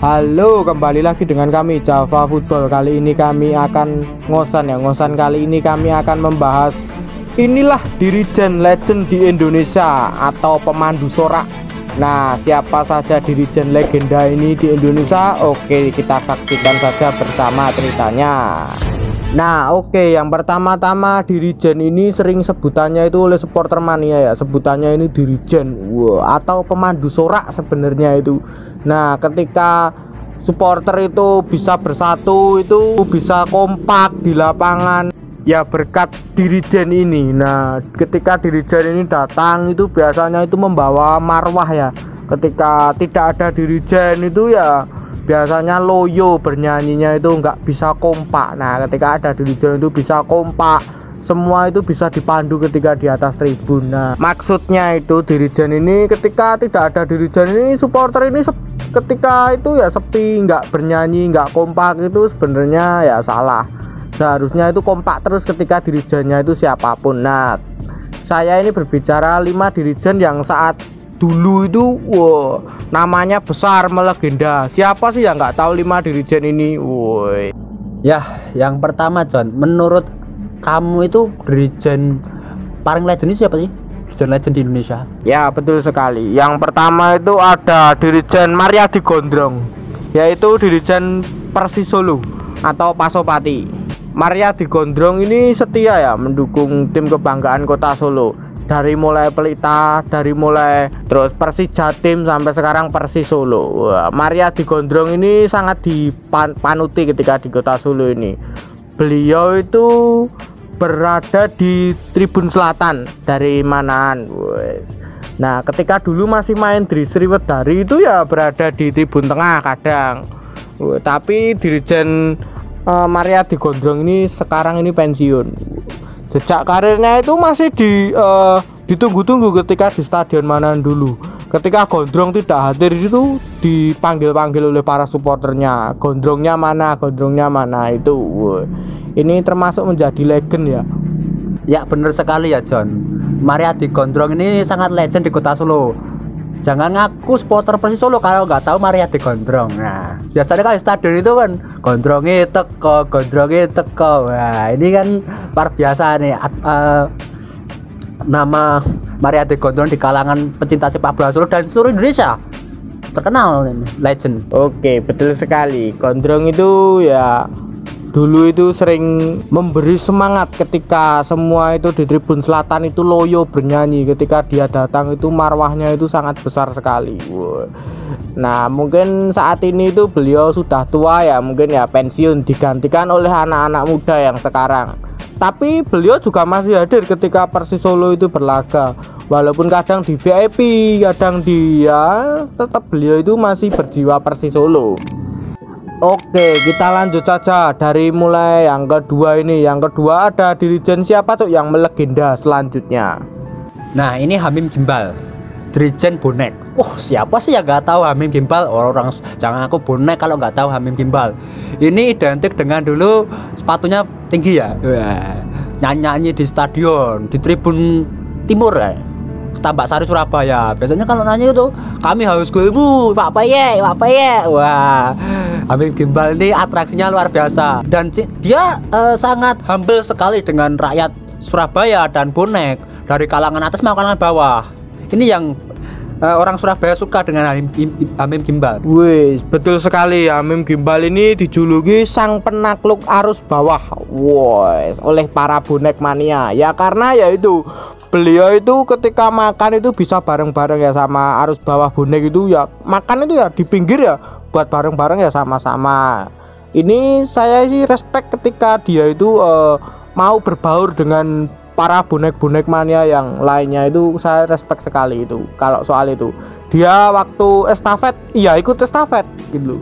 Halo, kembali lagi dengan kami Java Football. Kali ini kami akan ngosan kali ini kami akan membahas inilah dirijen legend di Indonesia atau pemandu sorak. Nah, siapa saja dirijen legenda ini di Indonesia? Oke, kita saksikan saja bersama ceritanya. Nah, oke, yang pertama-tama dirijen ini sering sebutannya itu oleh supporter mania ya, sebutannya ini dirijen, atau pemandu sorak sebenarnya itu. Nah, ketika supporter itu bisa bersatu, itu bisa kompak di lapangan ya berkat dirijen ini. Nah, ketika dirijen ini datang itu biasanya itu membawa marwah ya. Ketika tidak ada dirijen itu ya biasanya loyo bernyanyinya itu nggak bisa kompak. Nah, ketika ada dirijen itu bisa kompak, semua itu bisa dipandu ketika di atas tribun. Nah, maksudnya itu dirijen ini ketika tidak ada dirijen ini supporter ini ketika itu ya sepi, nggak bernyanyi, nggak kompak, itu sebenarnya ya salah. Seharusnya itu kompak terus ketika dirijennya itu siapapun. Nah, saya ini berbicara 5 dirijen yang saat dulu itu namanya besar, melegenda. Siapa sih yang nggak tahu 5 dirijen ini? Woi. Ya, yang pertama John, menurut kamu itu dirijen paling legend ini siapa sih? Dirijen legend di Indonesia. Ya, betul sekali. Yang pertama itu ada dirijen Mariadi Gondrong, yaitu dirijen Persis Solo atau Pasopati. Mariadi Gondrong ini setia ya mendukung tim kebanggaan Kota Solo. Dari mulai Pelita, dari mulai terus Persija Jatim sampai sekarang Persis Solo. Mariadi Gondrong ini sangat dipanuti ketika di Kota Solo ini. Beliau itu berada di Tribun Selatan dari Manaan. Nah, ketika dulu masih main di Sriwedari itu ya berada di Tribun Tengah kadang. Tapi dirijen Mariadi Gondrong ini sekarang ini pensiun. Jejak karirnya itu masih ditunggu-tunggu ketika di Stadion Manaan dulu. Ketika Gondrong tidak hadir itu dipanggil-panggil oleh para supporternya. Gondrongnya mana? Gondrongnya mana? Itu. Ini termasuk menjadi legend ya. Ya, benar sekali ya John. Mariadi Gondrong ini sangat legend di Kota Solo. Jangan ngaku supporter Persis Solo kalau nggak tahu Mariadi Gondrong. Nah, biasanya kan stadion itu kan gondrongnya teko. Wah, ini kan luar biasa nih. Nama Mariadi Gondrong di kalangan pecinta sepak bola Solo dan seluruh Indonesia terkenal ini, legend. Oke, betul sekali. Gondrong itu ya dulu itu sering memberi semangat ketika semua itu di Tribun Selatan itu loyo bernyanyi. Ketika dia datang itu marwahnya itu sangat besar sekali. Nah, mungkin saat ini itu beliau sudah tua ya, mungkin ya pensiun, digantikan oleh anak-anak muda yang sekarang. Tapi beliau juga masih hadir ketika Persis Solo itu berlaga. Walaupun kadang di VIP, kadang dia tetap beliau itu masih berjiwa Persis Solo. Oke, kita lanjut saja dari mulai yang kedua ini. Yang kedua ada dirijen siapa cok yang melegenda selanjutnya. Nah, ini Hamim Gimbal, dirijen bonek. Siapa sih yang nggak tahu Hamim Gimbal? Orang jangan aku bonek kalau nggak tahu Hamim Gimbal. Ini identik dengan dulu sepatunya tinggi ya. Nyanyi di stadion di Tribun Timur ya, Tambak Sari Surabaya. Biasanya kalau nyanyi itu kami haus golmu, Pak Paye. Wah, Hamim Gimbal ini atraksinya luar biasa dan dia sangat humble sekali dengan rakyat Surabaya dan bonek dari kalangan atas maupun kalangan bawah. Ini yang orang Surabaya suka dengan Hamim Gimbal. Wih, betul sekali. Hamim Gimbal ini dijuluki sang penakluk arus bawah oleh para bonek mania. Ya karena ya itu beliau itu ketika makan itu bisa bareng-bareng ya sama arus bawah bonek itu ya. Makan itu ya di pinggir ya buat bareng-bareng ya sama-sama. Ini saya sih respect ketika dia itu mau berbaur dengan para bonek-bonek mania yang lainnya. Itu saya respect sekali itu. Kalau soal itu dia waktu estafet iya ikut estafet gitu.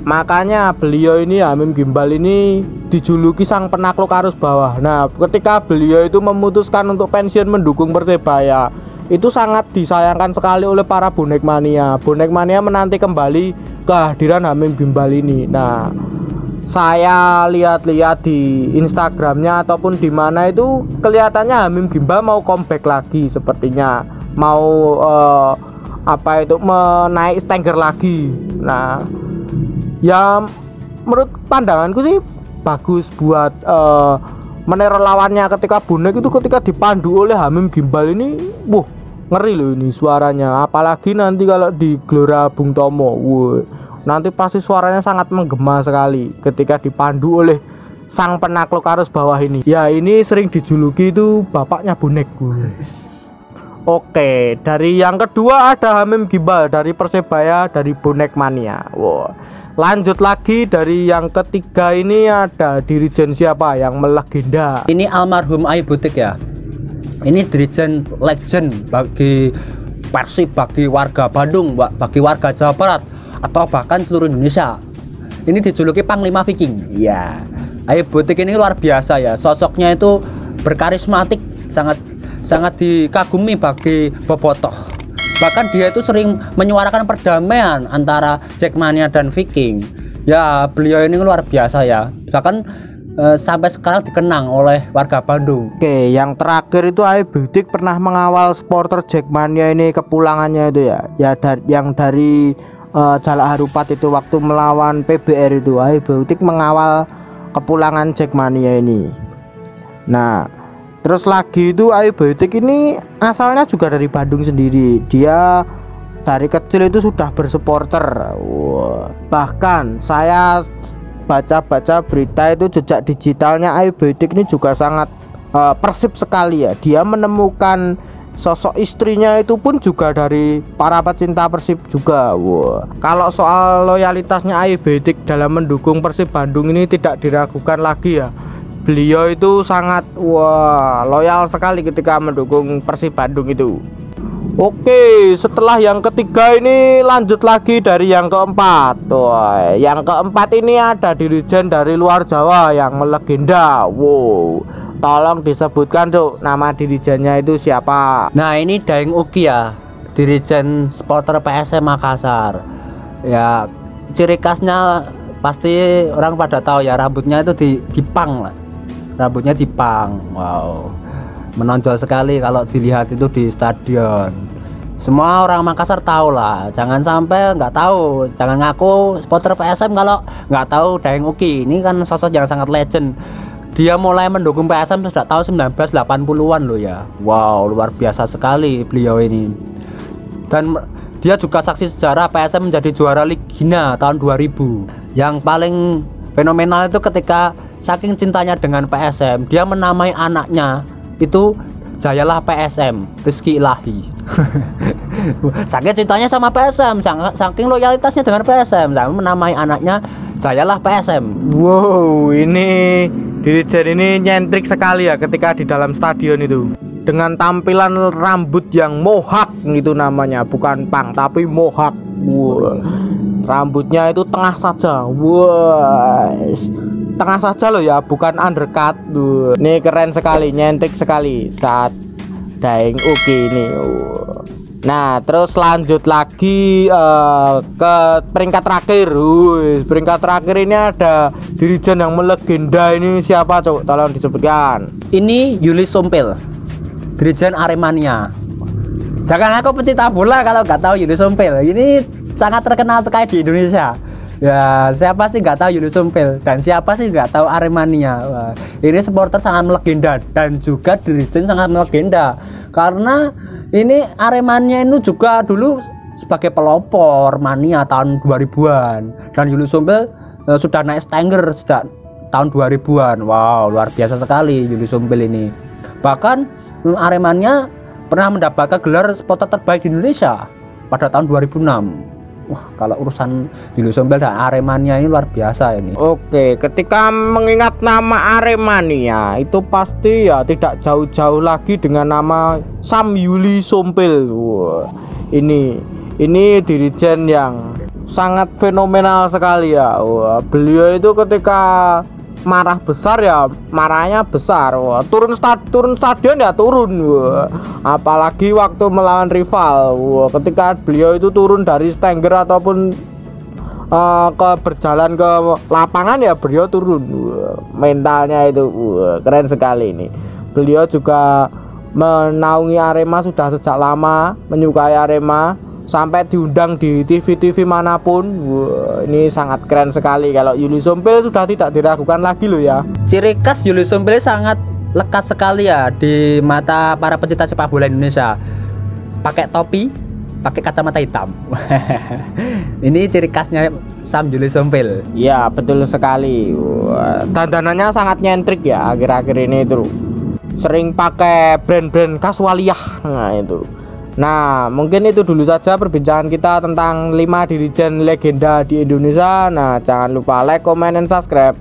Makanya beliau ini Hamim Gimbal ini dijuluki sang penakluk arus bawah. Nah, ketika beliau itu memutuskan untuk pensiun mendukung Persebaya, itu sangat disayangkan sekali oleh para bonek mania. Bonek mania menanti kembali kehadiran Hamim Gimbal ini. Nah, saya lihat-lihat di Instagramnya ataupun di mana itu kelihatannya Hamim Gimbal mau comeback lagi sepertinya, mau menaik Stenger lagi. Nah, Ya menurut pandanganku sih bagus buat meneror lawannya ketika bonek itu ketika dipandu oleh Hamim Gimbal ini. Wah, ngeri loh ini suaranya, apalagi nanti kalau di Gelora Bung Tomo. Wah, nanti pasti suaranya sangat menggema sekali ketika dipandu oleh sang penakluk arus bawah ini. Ya, ini sering dijuluki itu bapaknya bonek, guys. Oke, dari yang kedua ada Hamim Gimbal dari Persebaya dari Bonek Mania. Wow. Lanjut lagi dari yang ketiga ini ada Dirijen siapa yang melegenda. Ini almarhum Ai Butik ya. Ini Dirijen legend bagi Persib, bagi warga Bandung, bagi warga Jawa Barat atau bahkan seluruh Indonesia. Ini dijuluki Panglima Viking. Ya, Ai Butik ini luar biasa ya. Sosoknya itu berkarismatik, sangat dikagumi bagi bobotoh. Bahkan dia itu sering menyuarakan perdamaian antara Jackmania dan Viking. Ya, beliau ini luar biasa ya. Bahkan sampai sekarang dikenang oleh warga Bandung. Oke, yang terakhir itu Ai Butik pernah mengawal supporter Jackmania ini kepulangannya itu ya. Ya, yang dari Jalak Harupat itu waktu melawan PBR itu Ai Butik mengawal kepulangan Jackmania ini. Nah, terus lagi itu Ai Butik ini asalnya juga dari Bandung sendiri. Dia dari kecil itu sudah bersupporter. Wow. Bahkan saya baca-baca berita itu jejak digitalnya Ai Butik ini juga sangat Persib sekali ya. Dia menemukan sosok istrinya itu pun juga dari para pecinta Persib juga. Wow. Kalau soal loyalitasnya Ai Butik dalam mendukung Persib Bandung ini tidak diragukan lagi ya. Beliau itu sangat loyal sekali ketika mendukung Persib Bandung itu. Oke, setelah yang ketiga ini lanjut lagi dari yang keempat. Yang keempat ini ada Dirijen dari luar Jawa yang melegenda. Wow, tolong disebutkan Cuk, nama dirijennya itu siapa? Nah, ini Daeng Uki ya, Dirijen supporter PSM Makassar. Ya, ciri khasnya pasti orang pada tahu ya, rambutnya itu dipang lah. Rambutnya dipang. Wow, menonjol sekali kalau dilihat itu di stadion. Semua orang Makassar tahu lah, jangan sampai nggak tahu, jangan ngaku supporter PSM kalau nggak tahu Daeng Uki. Ini kan sosok yang sangat legend. Dia mulai mendukung PSM sudah tahun 1980-an loh ya. Wow, luar biasa sekali beliau ini. Dan dia juga saksi sejarah PSM menjadi juara Liga tahun 2000. Yang paling fenomenal itu ketika saking cintanya dengan PSM, dia menamai anaknya itu Jayalah PSM, Rizky Ilahi. Saking cintanya sama PSM, saking loyalitasnya dengan PSM, sampai menamai anaknya Jayalah PSM. Wow, ini Dirijen ini nyentrik sekali ya ketika di dalam stadion itu. Dengan tampilan rambut yang mohak gitu namanya, bukan pang tapi mohak. Wow. Rambutnya itu tengah saja. Wow. Tengah saja loh ya, bukan undercut. Ini keren sekali, nyentrik sekali saat Daeng Uki ini. Nah, terus lanjut lagi ke peringkat terakhir. Peringkat terakhir ini ada Dirijen yang melegenda ini siapa Cuk? Tolong disebutkan. Ini Yuli Sompil, Dirijen Aremania. Jangan aku pecinta bola kalau nggak tahu Yuli Sompil. Ini sangat terkenal sekali di Indonesia. Ya, siapa sih nggak tahu Yuli Sompil, dan siapa sih nggak tahu Aremania. Wah, ini supporter sangat melegenda dan juga Dirijen sangat melegenda karena ini Aremania itu juga dulu sebagai pelopor Mania tahun 2000-an, dan Yuli Sompil sudah naik Stanger sejak tahun 2000-an. Wow, luar biasa sekali Yuli Sompil ini. Bahkan Aremania pernah mendapatkan gelar supporter terbaik di Indonesia pada tahun 2006. Wah, kalau urusan Yuli Sompil dan Aremania ini luar biasa ini. Oke, ketika mengingat nama Aremania itu pasti ya tidak jauh-jauh lagi dengan nama Sam Yuli Sompil. Wah, ini Dirijen yang sangat fenomenal sekali ya. Wah, beliau itu ketika marah besar ya marahnya besar. Wah, turun stadion ya turun. Wah, apalagi waktu melawan rival. Wah, ketika beliau itu turun dari Stanger ataupun berjalan ke lapangan ya beliau turun. Wah, mentalnya itu keren sekali ini. Beliau juga menaungi Arema sudah sejak lama, menyukai Arema. sampai diundang di TV-TV manapun. Wah, ini sangat keren sekali. Kalau Yuli Sompil sudah tidak diragukan lagi loh ya. Ciri khas Yuli Sompil sangat lekat sekali ya di mata para pecinta sepak bola Indonesia. Pakai topi, pakai kacamata hitam. Ini ciri khasnya Sam Yuli Sompil. Ya betul sekali. Wah, dandanannya sangat nyentrik ya akhir-akhir ini itu. Sering pakai brand-brand kasualiah. Nah itu. Nah mungkin itu dulu saja perbincangan kita tentang 5 dirijen legenda di Indonesia. Nah jangan lupa like, comment, dan subscribe.